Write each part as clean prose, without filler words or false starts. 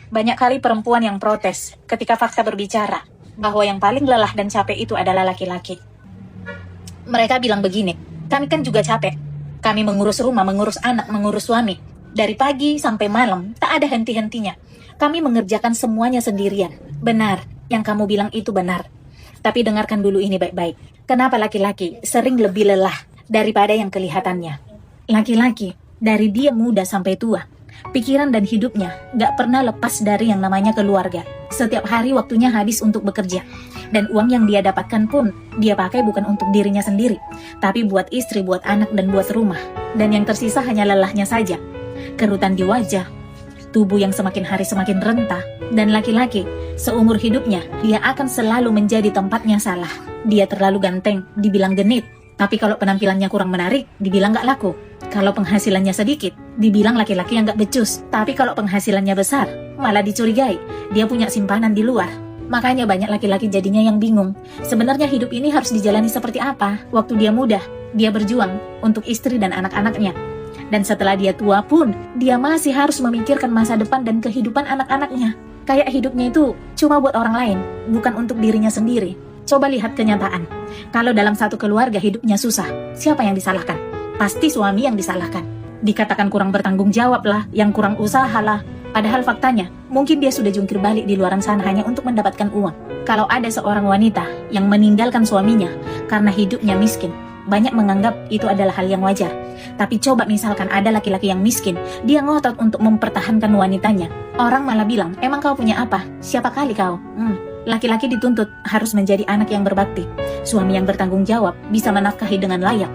Banyak kali perempuan yang protes ketika fakta berbicara bahwa yang paling lelah dan capek itu adalah laki-laki. Mereka bilang begini, kami kan juga capek. Kami mengurus rumah, mengurus anak, mengurus suami. Dari pagi sampai malam, tak ada henti-hentinya. Kami mengerjakan semuanya sendirian. Benar, yang kamu bilang itu benar. Tapi dengarkan dulu ini baik-baik. Kenapa laki-laki sering lebih lelah daripada yang kelihatannya? Laki-laki, dari dia muda sampai tua, pikiran dan hidupnya gak pernah lepas dari yang namanya keluarga. Setiap hari waktunya habis untuk bekerja. Dan uang yang dia dapatkan pun, dia pakai bukan untuk dirinya sendiri, tapi buat istri, buat anak, dan buat rumah. Dan yang tersisa hanya lelahnya saja. Kerutan di wajah, tubuh yang semakin hari semakin rentah. Dan laki-laki, seumur hidupnya, dia akan selalu menjadi tempatnya salah. Dia terlalu ganteng, dibilang genit. Tapi kalau penampilannya kurang menarik, dibilang gak laku. Kalau penghasilannya sedikit, dibilang laki-laki yang gak becus. Tapi kalau penghasilannya besar, malah dicurigai. Dia punya simpanan di luar. Makanya banyak laki-laki jadinya yang bingung. Sebenarnya hidup ini harus dijalani seperti apa? Waktu dia muda, dia berjuang untuk istri dan anak-anaknya. Dan setelah dia tua pun, dia masih harus memikirkan masa depan dan kehidupan anak-anaknya. Kayak hidupnya itu cuma buat orang lain, bukan untuk dirinya sendiri. Coba lihat kenyataan. Kalau dalam satu keluarga hidupnya susah, siapa yang disalahkan? Pasti suami yang disalahkan. Dikatakan kurang bertanggung jawab lah, yang kurang usaha lah. Padahal faktanya, mungkin dia sudah jungkir balik di luaran sana hanya untuk mendapatkan uang. Kalau ada seorang wanita yang meninggalkan suaminya karena hidupnya miskin, banyak menganggap itu adalah hal yang wajar. Tapi coba misalkan ada laki-laki yang miskin, dia ngotot untuk mempertahankan wanitanya. Orang malah bilang, emang kau punya apa? Siapa kali kau? Laki-laki dituntut harus menjadi anak yang berbakti, suami yang bertanggung jawab, bisa menafkahi dengan layak.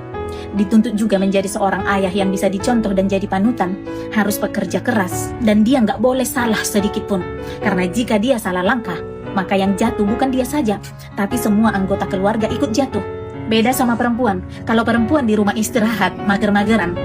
Dituntut juga menjadi seorang ayah yang bisa dicontoh dan jadi panutan, harus bekerja keras, dan dia nggak boleh salah sedikit pun. Karena jika dia salah langkah, maka yang jatuh bukan dia saja, tapi semua anggota keluarga ikut jatuh. Beda sama perempuan. Kalau perempuan di rumah istirahat, mager-mageran,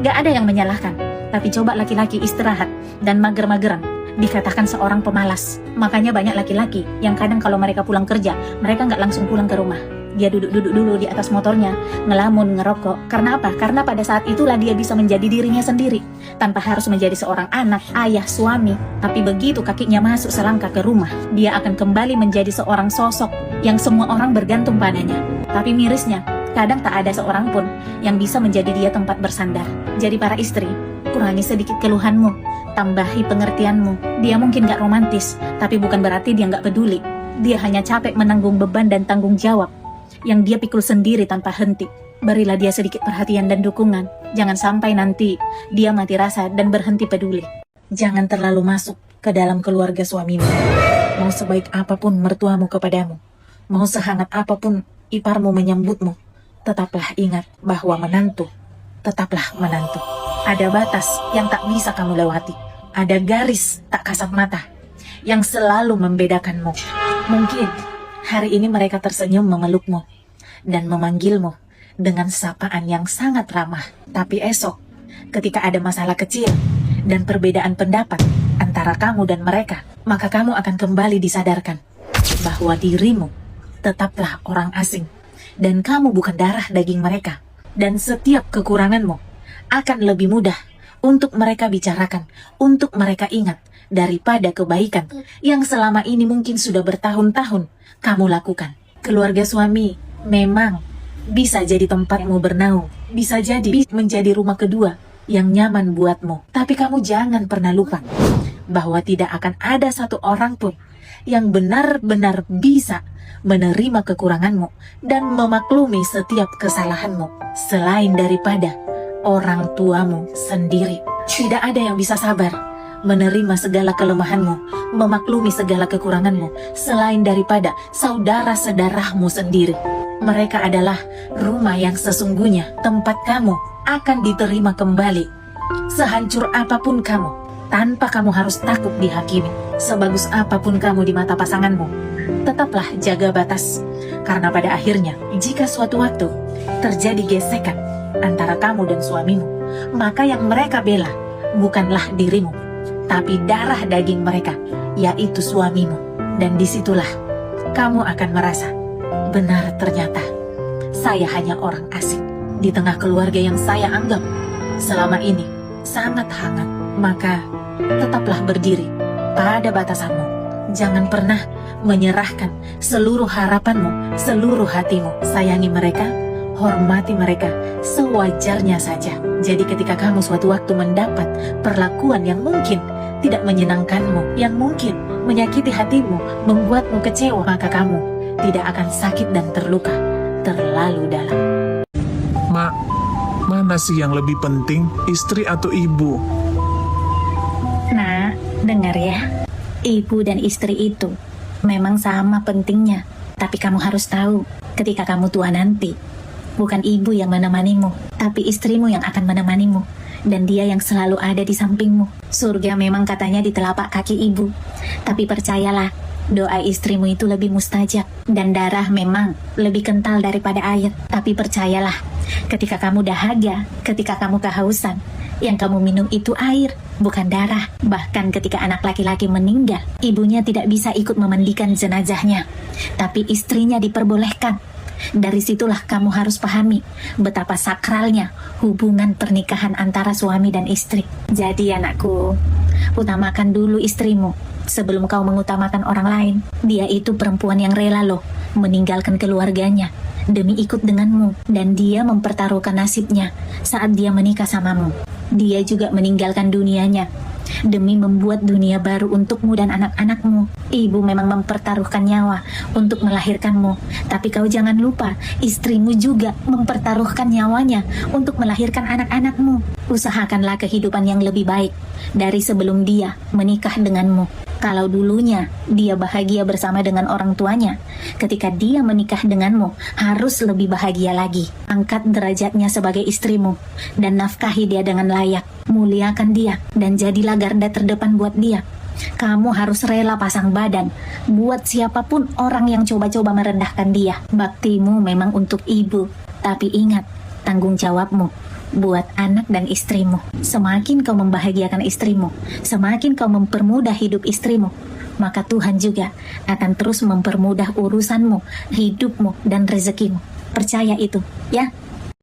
nggak ada yang menyalahkan. Tapi coba laki-laki istirahat dan mager-mageran, dikatakan seorang pemalas. Makanya banyak laki-laki yang kadang kalau mereka pulang kerja, mereka nggak langsung pulang ke rumah. Dia duduk-duduk dulu di atas motornya, ngelamun, ngerokok. Karena apa? Karena pada saat itulah dia bisa menjadi dirinya sendiri, tanpa harus menjadi seorang anak, ayah, suami. Tapi begitu kakinya masuk selangkah ke rumah, dia akan kembali menjadi seorang sosok yang semua orang bergantung padanya. Tapi mirisnya, kadang tak ada seorang pun yang bisa menjadi dia tempat bersandar. Jadi para istri, kurangi sedikit keluhanmu, tambahi pengertianmu. Dia mungkin gak romantis, tapi bukan berarti dia gak peduli. Dia hanya capek menanggung beban dan tanggung jawab yang dia pikul sendiri tanpa henti. Berilah dia sedikit perhatian dan dukungan. Jangan sampai nanti dia mati rasa dan berhenti peduli. Jangan terlalu masuk ke dalam keluarga suamimu. Mau sebaik apapun mertuamu kepadamu, mau sehangat apapun iparmu menyambutmu, tetaplah ingat bahwa menantu tetaplah menantu. Ada batas yang tak bisa kamu lewati. Ada garis tak kasat mata yang selalu membedakanmu. Mungkin hari ini mereka tersenyum memelukmu dan memanggilmu dengan sapaan yang sangat ramah. Tapi esok, ketika ada masalah kecil dan perbedaan pendapat antara kamu dan mereka, maka kamu akan kembali disadarkan bahwa dirimu tetaplah orang asing dan kamu bukan darah daging mereka. Dan setiap kekuranganmu akan lebih mudah untuk mereka bicarakan, untuk mereka ingat, daripada kebaikan yang selama ini mungkin sudah bertahun-tahun kamu lakukan. Keluarga suami memang bisa jadi tempatmu bernaung, bisa jadi menjadi rumah kedua yang nyaman buatmu. Tapi kamu jangan pernah lupa bahwa tidak akan ada satu orang pun yang benar-benar bisa menerima kekuranganmu dan memaklumi setiap kesalahanmu selain daripada orang tuamu sendiri. Tidak ada yang bisa sabar menerima segala kelemahanmu, memaklumi segala kekuranganmu selain daripada saudara-saudaramu sendiri. Mereka adalah rumah yang sesungguhnya tempat kamu akan diterima kembali. Sehancur apapun kamu, tanpa kamu harus takut dihakimi. Sebagus apapun kamu di mata pasanganmu, tetaplah jaga batas. Karena pada akhirnya, jika suatu waktu terjadi gesekan antara kamu dan suamimu, maka yang mereka bela bukanlah dirimu, tapi darah daging mereka, yaitu suamimu. Dan disitulah kamu akan merasa, benar ternyata saya hanya orang asing di tengah keluarga yang saya anggap selama ini sangat hangat. Maka tetaplah berdiri pada batasanmu. Jangan pernah menyerahkan seluruh harapanmu, seluruh hatimu. Sayangi mereka, hormati mereka sewajarnya saja. Jadi ketika kamu suatu waktu mendapat perlakuan yang mungkin tidak menyenangkanmu, yang mungkin menyakiti hatimu, membuatmu kecewa, maka kamu tidak akan sakit dan terluka terlalu dalam. Mak, mana sih yang lebih penting, istri atau ibu? Nah, dengar ya. Ibu dan istri itu memang sama pentingnya. Tapi kamu harus tahu, ketika kamu tua nanti, bukan ibu yang menemanimu, tapi istrimu yang akan menemanimu. Dan dia yang selalu ada di sampingmu. Surga memang katanya di telapak kaki ibu. Tapi percayalah, doa istrimu itu lebih mustajab. Dan darah memang lebih kental daripada air. Tapi percayalah, ketika kamu dahaga, ketika kamu kehausan, yang kamu minum itu air, bukan darah. Bahkan ketika anak laki-laki meninggal, ibunya tidak bisa ikut memandikan jenazahnya, tapi istrinya diperbolehkan. Dari situlah kamu harus pahami betapa sakralnya hubungan pernikahan antara suami dan istri. Jadi anakku, utamakan dulu istrimu sebelum kau mengutamakan orang lain. Dia itu perempuan yang rela loh meninggalkan keluarganya demi ikut denganmu. Dan dia mempertaruhkan nasibnya saat dia menikah samamu. Dia juga meninggalkan dunianya demi membuat dunia baru untukmu dan anak-anakmu. Ibu memang mempertaruhkan nyawa untuk melahirkanmu, tapi kau jangan lupa, istrimu juga mempertaruhkan nyawanya untuk melahirkan anak-anakmu. Usahakanlah kehidupan yang lebih baik dari sebelum dia menikah denganmu. Kalau dulunya dia bahagia bersama dengan orang tuanya, ketika dia menikah denganmu harus lebih bahagia lagi. Angkat derajatnya sebagai istrimu dan nafkahi dia dengan layak. Muliakan dia dan jadilah garda terdepan buat dia. Kamu harus rela pasang badan buat siapapun orang yang coba-coba merendahkan dia. Baktimu memang untuk ibu, tapi ingat tanggung jawabmu buat anak dan istrimu. Semakin kau membahagiakan istrimu, semakin kau mempermudah hidup istrimu, maka Tuhan juga akan terus mempermudah urusanmu, hidupmu, dan rezekimu. Percaya itu, ya.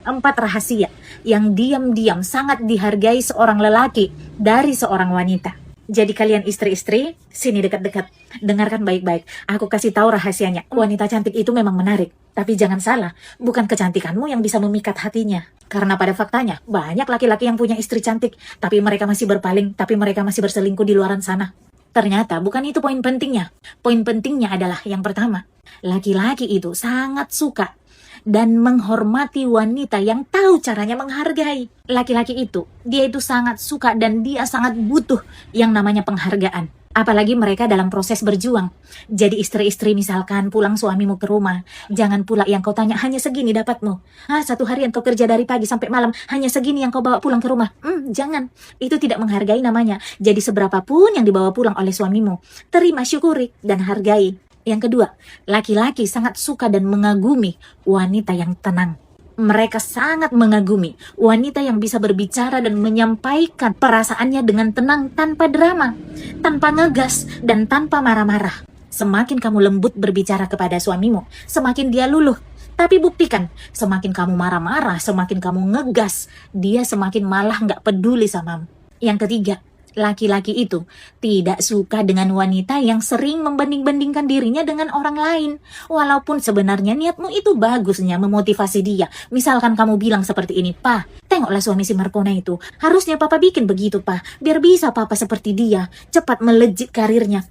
4 rahasia yang diam-diam sangat dihargai seorang lelaki dari seorang wanita. Jadi kalian istri-istri, sini dekat-dekat, dengarkan baik-baik. Aku kasih tahu rahasianya. Wanita cantik itu memang menarik, tapi jangan salah, bukan kecantikanmu yang bisa memikat hatinya. Karena pada faktanya, banyak laki-laki yang punya istri cantik, tapi mereka masih berpaling, tapi mereka masih berselingkuh di luaran sana. Ternyata bukan itu poin pentingnya. Poin pentingnya adalah yang pertama, laki-laki itu sangat suka dan menghormati wanita yang tahu caranya menghargai. Laki-laki itu, dia itu sangat suka dan dia sangat butuh yang namanya penghargaan. Apalagi mereka dalam proses berjuang. Jadi istri-istri misalkan pulang suamimu ke rumah, jangan pula yang kau tanya hanya segini dapatmu. 1 harian kau kerja dari pagi sampai malam, hanya segini yang kau bawa pulang ke rumah. Jangan, itu tidak menghargai namanya. Jadi seberapapun yang dibawa pulang oleh suamimu, terima, syukuri, dan hargai. Yang kedua, laki-laki sangat suka dan mengagumi wanita yang tenang. Mereka sangat mengagumi wanita yang bisa berbicara dan menyampaikan perasaannya dengan tenang, tanpa drama, tanpa ngegas, dan tanpa marah-marah. Semakin kamu lembut berbicara kepada suamimu, semakin dia luluh. Tapi buktikan, semakin kamu marah-marah, semakin kamu ngegas, dia semakin malah nggak peduli samamu. Yang ketiga, laki-laki itu tidak suka dengan wanita yang sering membanding-bandingkan dirinya dengan orang lain. Walaupun sebenarnya niatmu itu bagusnya memotivasi dia. Misalkan kamu bilang seperti ini, "Pak, tengoklah suami si Markona itu. Harusnya Papa bikin begitu, Pak. Biar bisa Papa seperti dia. Cepat melejit karirnya."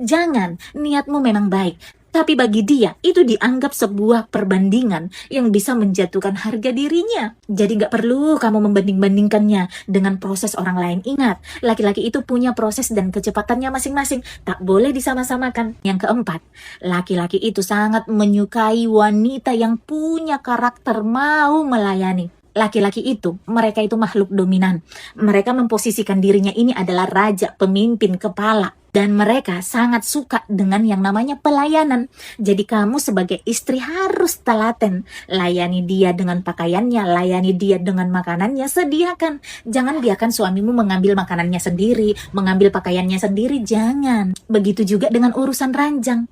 Jangan, niatmu memang baik. Tapi bagi dia, itu dianggap sebuah perbandingan yang bisa menjatuhkan harga dirinya. Jadi gak perlu kamu membanding-bandingkannya dengan proses orang lain. Ingat, laki-laki itu punya proses dan kecepatannya masing-masing. Tak boleh disama-samakan. Yang keempat, laki-laki itu sangat menyukai wanita yang punya karakter mau melayani. Laki-laki itu, mereka itu makhluk dominan. Mereka memposisikan dirinya ini adalah raja, pemimpin, kepala. Dan mereka sangat suka dengan yang namanya pelayanan. Jadi kamu sebagai istri harus telaten. Layani dia dengan pakaiannya, layani dia dengan makanannya, sediakan. Jangan biarkan suamimu mengambil makanannya sendiri, mengambil pakaiannya sendiri, jangan. Begitu juga dengan urusan ranjang.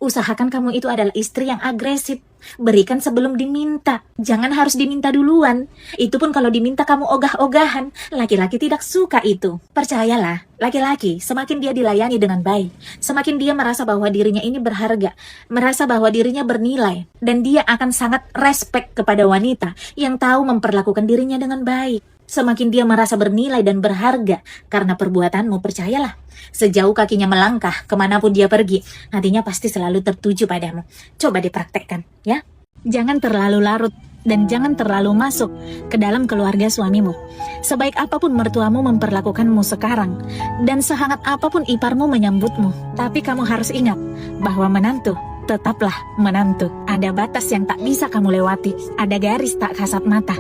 Usahakan kamu itu adalah istri yang agresif. Berikan sebelum diminta. Jangan harus diminta duluan. Itu pun kalau diminta kamu ogah-ogahan. Laki-laki tidak suka itu. Percayalah, laki-laki semakin dia dilayani dengan baik, semakin dia merasa bahwa dirinya ini berharga, merasa bahwa dirinya bernilai, dan dia akan sangat respect kepada wanita yang tahu memperlakukan dirinya dengan baik. Semakin dia merasa bernilai dan berharga karena perbuatanmu, percayalah. Sejauh kakinya melangkah, kemanapun dia pergi, hatinya pasti selalu tertuju padamu. Coba dipraktekkan, ya. Jangan terlalu larut dan jangan terlalu masuk ke dalam keluarga suamimu. Sebaik apapun mertuamu memperlakukanmu sekarang, dan sehangat apapun iparmu menyambutmu, tapi kamu harus ingat bahwa menantu tetaplah menantu. Ada batas yang tak bisa kamu lewati, ada garis tak kasat mata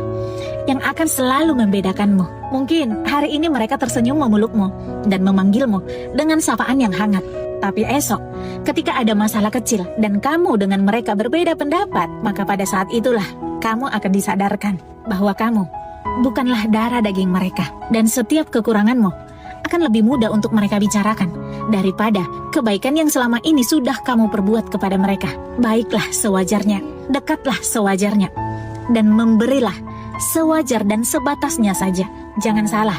yang akan selalu membedakanmu. Mungkin hari ini mereka tersenyum memelukmu dan memanggilmu dengan sapaan yang hangat. Tapi esok, ketika ada masalah kecil dan kamu dengan mereka berbeda pendapat, maka pada saat itulah kamu akan disadarkan bahwa kamu bukanlah darah daging mereka. Dan setiap kekuranganmu akan lebih mudah untuk mereka bicarakan daripada kebaikan yang selama ini sudah kamu perbuat kepada mereka. Baiklah sewajarnya, dekatlah sewajarnya, dan memberilah sewajar dan sebatasnya saja. Jangan salah,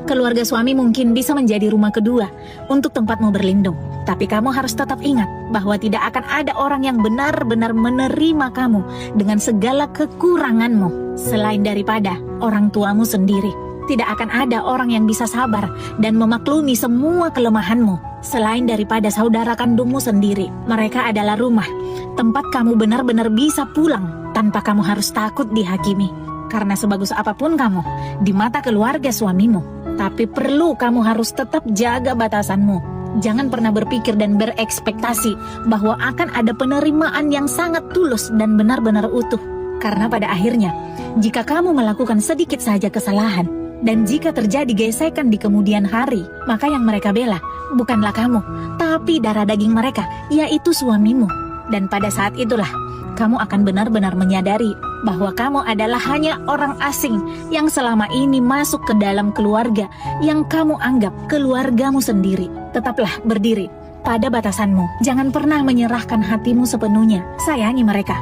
keluarga suami mungkin bisa menjadi rumah kedua untuk tempatmu berlindung. Tapi kamu harus tetap ingat bahwa tidak akan ada orang yang benar-benar menerima kamu dengan segala kekuranganmu selain daripada orang tuamu sendiri. Tidak akan ada orang yang bisa sabar dan memaklumi semua kelemahanmu selain daripada saudara kandungmu sendiri. Mereka adalah rumah, tempat kamu benar-benar bisa pulang tanpa kamu harus takut dihakimi. Karena sebagus apapun kamu di mata keluarga suamimu, tapi perlu kamu harus tetap jaga batasanmu. Jangan pernah berpikir dan berekspektasi bahwa akan ada penerimaan yang sangat tulus dan benar-benar utuh. Karena pada akhirnya, jika kamu melakukan sedikit saja kesalahan, dan jika terjadi gesekan di kemudian hari, maka yang mereka bela bukanlah kamu, tapi darah daging mereka, yaitu suamimu. Dan pada saat itulah, kamu akan benar-benar menyadari bahwa kamu adalah hanya orang asing yang selama ini masuk ke dalam keluarga yang kamu anggap keluargamu sendiri. Tetaplah berdiri pada batasanmu. Jangan pernah menyerahkan hatimu sepenuhnya. Sayangi mereka,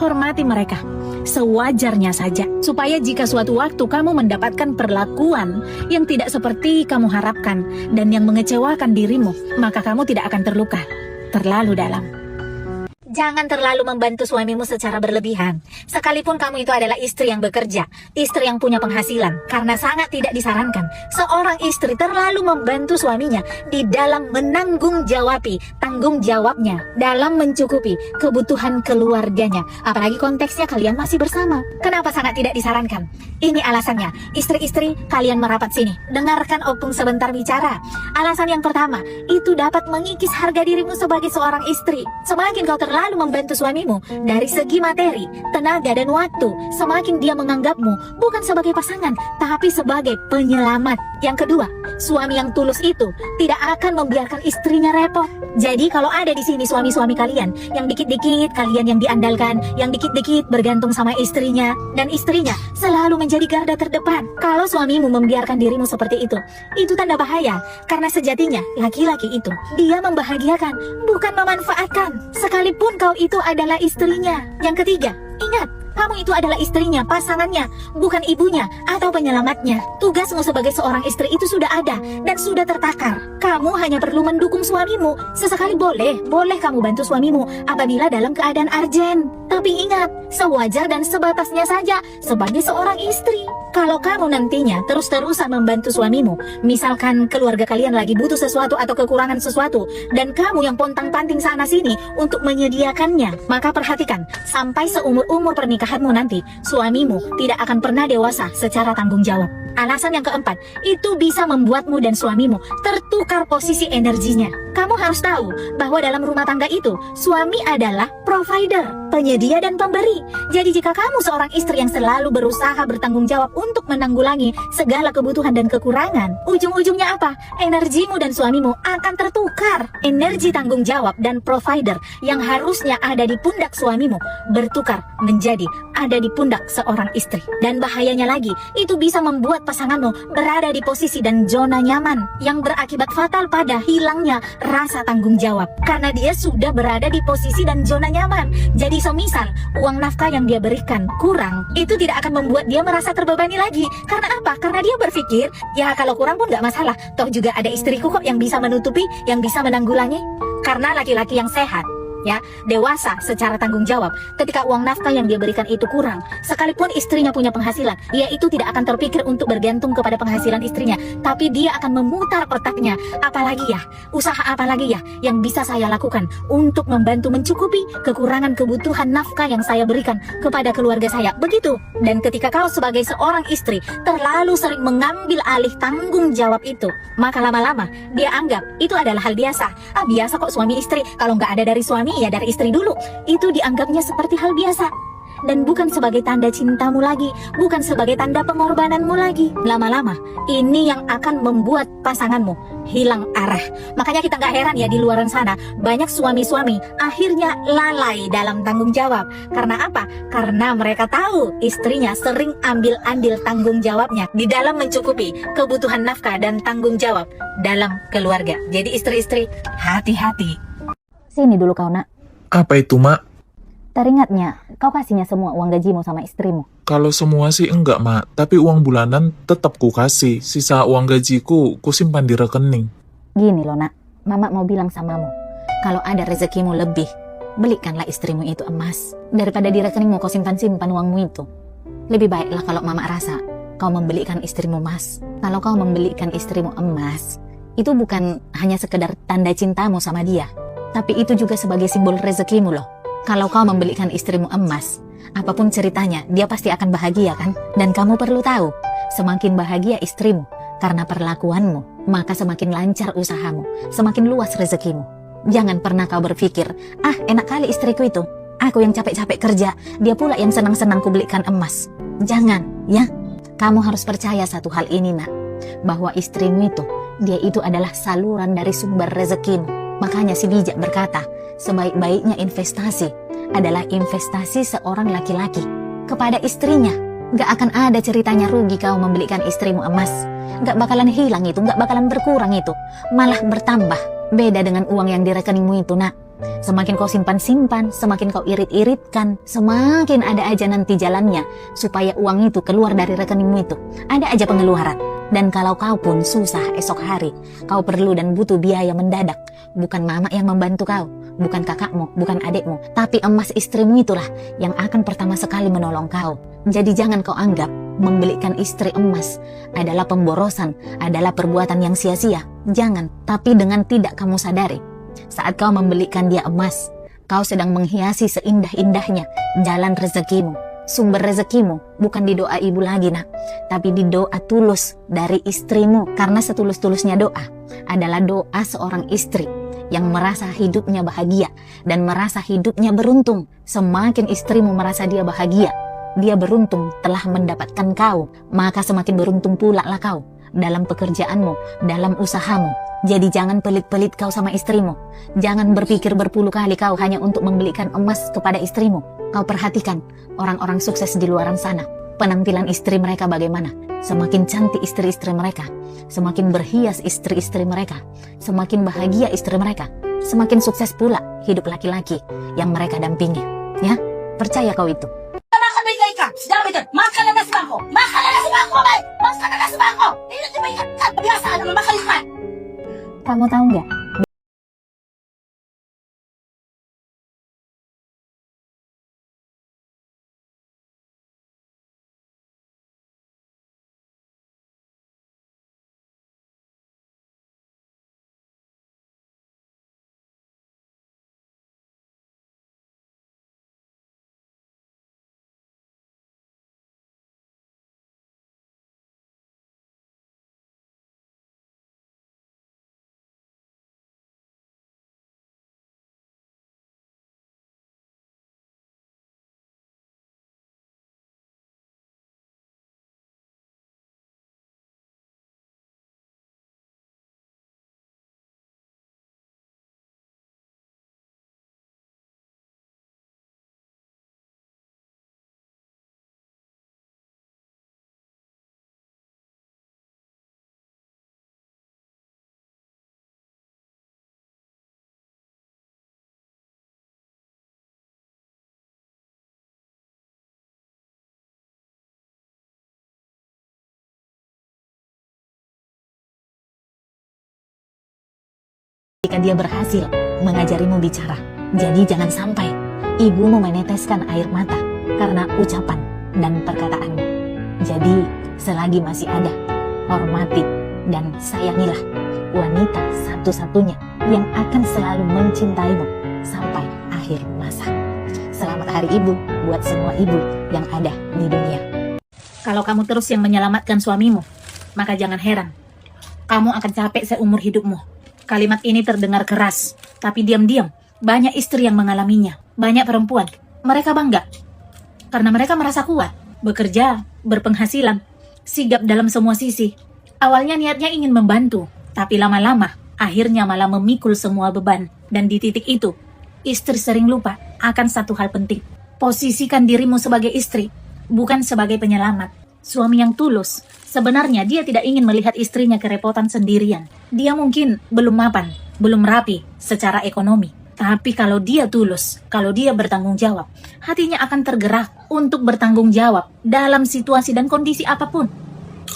hormati mereka sewajarnya saja, supaya jika suatu waktu kamu mendapatkan perlakuan yang tidak seperti kamu harapkan dan yang mengecewakan dirimu, maka kamu tidak akan terluka terlalu dalam. Jangan terlalu membantu suamimu secara berlebihan. Sekalipun kamu itu adalah istri yang bekerja, istri yang punya penghasilan, karena sangat tidak disarankan seorang istri terlalu membantu suaminya di dalam menanggung tanggung jawabnya dalam mencukupi kebutuhan keluarganya. Apalagi konteksnya kalian masih bersama. Kenapa sangat tidak disarankan? Ini alasannya. Istri-istri, kalian merapat sini. Dengarkan opung sebentar bicara. Alasan yang pertama, itu dapat mengikis harga dirimu sebagai seorang istri. Semakin kau terlalu membantu suamimu dari segi materi, tenaga, dan waktu, semakin dia menganggapmu bukan sebagai pasangan, tapi sebagai penyelamat. Yang kedua, suami yang tulus itu tidak akan membiarkan istrinya repot. Jadi kalau ada di sini suami-suami kalian yang dikit-dikit kalian yang diandalkan, yang dikit-dikit bergantung sama istrinya, dan istrinya selalu menjadi garda terdepan, kalau suamimu membiarkan dirimu seperti itu tanda bahaya. Karena sejatinya laki-laki itu dia membahagiakan, bukan memanfaatkan, sekalipun kau itu adalah istrinya. Yang ketiga, ingat, kamu itu adalah istrinya, pasangannya, bukan ibunya atau penyelamatnya. Tugasmu sebagai seorang istri itu sudah ada dan sudah tertakar. Kamu hanya perlu mendukung suamimu. Sesekali boleh kamu bantu suamimu apabila dalam keadaan arjen. Tapi ingat, sewajar dan sebatasnya saja sebagai seorang istri. Kalau kamu nantinya terus-terusan membantu suamimu, misalkan keluarga kalian lagi butuh sesuatu atau kekurangan sesuatu, dan kamu yang pontang-panting sana-sini untuk menyediakannya, maka perhatikan, sampai seumur-umur pernikahanmu nanti, suamimu tidak akan pernah dewasa secara tanggung jawab. Alasan yang keempat, itu bisa membuatmu dan suamimu tertukar posisi energinya. Kamu harus tahu bahwa dalam rumah tangga itu, suami adalah provider, penyedia dan pemberi. Jadi jika kamu seorang istri yang selalu berusaha bertanggung jawab untuk menanggulangi segala kebutuhan dan kekurangan, ujung-ujungnya apa? Energimu dan suamimu akan tertukar. Energi tanggung jawab dan provider yang harusnya ada di pundak suamimu bertukar menjadi ada di pundak seorang istri. Dan bahayanya lagi, itu bisa membuat pasanganmu berada di posisi dan zona nyaman yang berakibat fatal pada hilangnya rasa tanggung jawab. Karena dia sudah berada di posisi dan zona nyaman. Jadi semisal uang nafkah yang dia berikan kurang, itu tidak akan membuat dia merasa terbebani lagi. Karena apa? Karena dia berpikir, ya kalau kurang pun gak masalah. Toh juga ada istriku kok yang bisa menutupi, yang bisa menanggulangi. Karena laki-laki yang sehat, ya, dewasa secara tanggung jawab, ketika uang nafkah yang dia berikan itu kurang, sekalipun istrinya punya penghasilan, ia itu tidak akan terpikir untuk bergantung kepada penghasilan istrinya, tapi dia akan memutar otaknya, apalagi ya, usaha apalagi ya yang bisa saya lakukan untuk membantu mencukupi kekurangan kebutuhan nafkah yang saya berikan kepada keluarga saya. Begitu. Dan ketika kau sebagai seorang istri terlalu sering mengambil alih tanggung jawab itu, maka lama-lama dia anggap itu adalah hal biasa. Biasa kok suami istri, kalau nggak ada dari suami ya dari istri dulu. Itu dianggapnya seperti hal biasa dan bukan sebagai tanda cintamu lagi, bukan sebagai tanda pengorbananmu lagi. Lama-lama ini yang akan membuat pasanganmu hilang arah. Makanya kita nggak heran ya di luaran sana banyak suami-suami akhirnya lalai dalam tanggung jawab. Karena apa? Karena mereka tahu istrinya sering ambil andil tanggung jawabnya di dalam mencukupi kebutuhan nafkah dan tanggung jawab dalam keluarga. Jadi istri-istri, hati-hati. Sini dulu kau nak. Apa itu, Mak? Teringatnya, kau kasihnya semua uang gajimu sama istrimu. Kalau semua sih enggak, Mak. Tapi uang bulanan tetap ku kasih. Sisa uang gajiku ku simpan di rekening. Gini loh nak, mama mau bilang samamu. Kalau ada rezekimu lebih, belikanlah istrimu itu emas. Daripada di rekeningmu kau simpan-simpan uangmu itu. Lebih baiklah kalau mama rasa kau membelikan istrimu emas. Kalau kau membelikan istrimu emas, itu bukan hanya sekedar tanda cintamu sama dia, tapi itu juga sebagai simbol rezekimu loh. Kalau kau membelikan istrimu emas, apapun ceritanya, dia pasti akan bahagia kan? Dan kamu perlu tahu, semakin bahagia istrimu karena perlakuanmu, maka semakin lancar usahamu, semakin luas rezekimu. Jangan pernah kau berpikir, enak kali istriku itu, aku yang capek-capek kerja, dia pula yang senang-senang kubelikan emas. Jangan, ya. Kamu harus percaya satu hal ini nak, bahwa istrimu itu, dia itu adalah saluran dari sumber rezekimu. Makanya si bijak berkata, sebaik-baiknya investasi adalah investasi seorang laki-laki kepada istrinya. Gak akan ada ceritanya rugi kau membelikan istrimu emas. Gak bakalan hilang itu, gak bakalan berkurang itu, malah bertambah. Beda dengan uang yang di rekeningmu itu nak. Semakin kau simpan-simpan, semakin kau irit-iritkan, semakin ada aja nanti jalannya supaya uang itu keluar dari rekeningmu itu. Ada aja pengeluaran. Dan kalau kau pun susah esok hari, kau perlu dan butuh biaya mendadak, bukan mama yang membantu kau, bukan kakakmu, bukan adikmu, tapi emas istrimu itulah yang akan pertama sekali menolong kau. Jadi jangan kau anggap membelikan istri emas adalah pemborosan, adalah perbuatan yang sia-sia. Jangan, tapi dengan tidak kamu sadari, saat kau membelikan dia emas, kau sedang menghiasi seindah-indahnya jalan rezekimu. Sumber rezekimu bukan di doa ibu lagi nak, tapi di doa tulus dari istrimu. Karena setulus-tulusnya doa adalah doa seorang istri yang merasa hidupnya bahagia dan merasa hidupnya beruntung. Semakin istrimu merasa dia bahagia, dia beruntung telah mendapatkan kau, maka semakin beruntung pula lah kau dalam pekerjaanmu, dalam usahamu. Jadi jangan pelit-pelit kau sama istrimu. Jangan berpikir berpuluh kali kau hanya untuk membelikan emas kepada istrimu. Kau perhatikan orang-orang sukses di luaran sana. Penampilan istri mereka bagaimana? Semakin cantik istri-istri mereka, semakin berhias istri-istri mereka, semakin bahagia istri mereka, semakin sukses pula hidup laki-laki yang mereka dampingi. Ya, percaya kau itu. Makan baik-baik ka. Jangan itu. Makan na nasi bangko. Makan na nasi bangko, bay. Makan na nasi bangko. Ini baik kan. Biasa naman makan ikan. Kamu tahu nggak? Jika dia berhasil mengajarimu bicara, jadi jangan sampai ibumu meneteskan air mata karena ucapan dan perkataanmu. Jadi selagi masih ada, hormati dan sayangilah wanita satu-satunya yang akan selalu mencintaimu sampai akhir masa. Selamat Hari Ibu buat semua ibu yang ada di dunia. Kalau kamu terus yang menyelamatkan suamimu, maka jangan heran. Kamu akan capek seumur hidupmu. Kalimat ini terdengar keras, tapi diam-diam banyak istri yang mengalaminya. Banyak perempuan, mereka bangga karena mereka merasa kuat, bekerja, berpenghasilan, sigap dalam semua sisi. Awalnya niatnya ingin membantu, tapi lama-lama akhirnya malah memikul semua beban. Dan di titik itu, istri sering lupa akan satu hal penting. Posisikan dirimu sebagai istri, bukan sebagai penyelamat. Suami yang tulus, sebenarnya dia tidak ingin melihat istrinya kerepotan sendirian. Dia mungkin belum mapan, belum rapi secara ekonomi. Tapi kalau dia tulus, kalau dia bertanggung jawab, hatinya akan tergerak untuk bertanggung jawab dalam situasi dan kondisi apapun.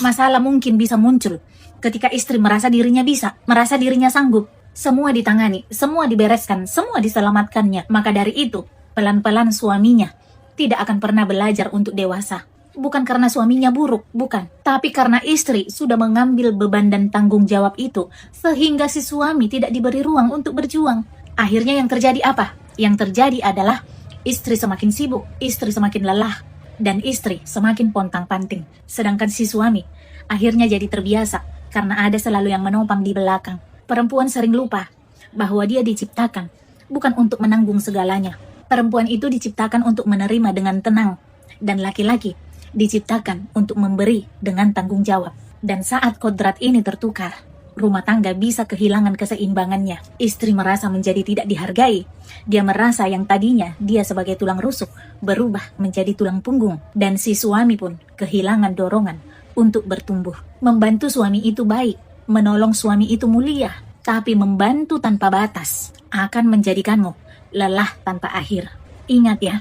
Masalah mungkin bisa muncul ketika istri merasa dirinya bisa, merasa dirinya sanggup. Semua ditangani, semua dibereskan, semua diselamatkannya. Maka dari itu, pelan-pelan suaminya tidak akan pernah belajar untuk dewasa. Bukan karena suaminya buruk, bukan. Tapi karena istri sudah mengambil beban dan tanggung jawab itu, sehingga si suami tidak diberi ruang untuk berjuang. Akhirnya yang terjadi apa? Yang terjadi adalah istri semakin sibuk, istri semakin lelah, dan istri semakin pontang-panting. Sedangkan si suami akhirnya jadi terbiasa karena ada selalu yang menopang di belakang. Perempuan sering lupa bahwa dia diciptakan bukan untuk menanggung segalanya. Perempuan itu diciptakan untuk menerima dengan tenang, dan laki-laki diciptakan untuk memberi dengan tanggung jawab. Dan saat kodrat ini tertukar, rumah tangga bisa kehilangan keseimbangannya. Istri merasa menjadi tidak dihargai. Dia merasa yang tadinya dia sebagai tulang rusuk berubah menjadi tulang punggung. Dan si suami pun kehilangan dorongan untuk bertumbuh. Membantu suami itu baik, menolong suami itu mulia. Tapi membantu tanpa batas akan menjadikanmu lelah tanpa akhir. Ingat ya,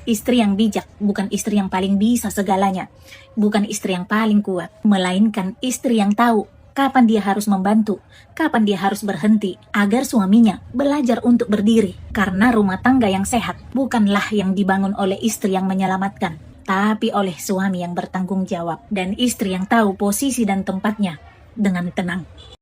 istri yang bijak bukan istri yang paling bisa segalanya, bukan istri yang paling kuat, melainkan istri yang tahu kapan dia harus membantu, kapan dia harus berhenti, agar suaminya belajar untuk berdiri. Karena rumah tangga yang sehat bukanlah yang dibangun oleh istri yang menyelamatkan, tapi oleh suami yang bertanggung jawab dan istri yang tahu posisi dan tempatnya dengan tenang.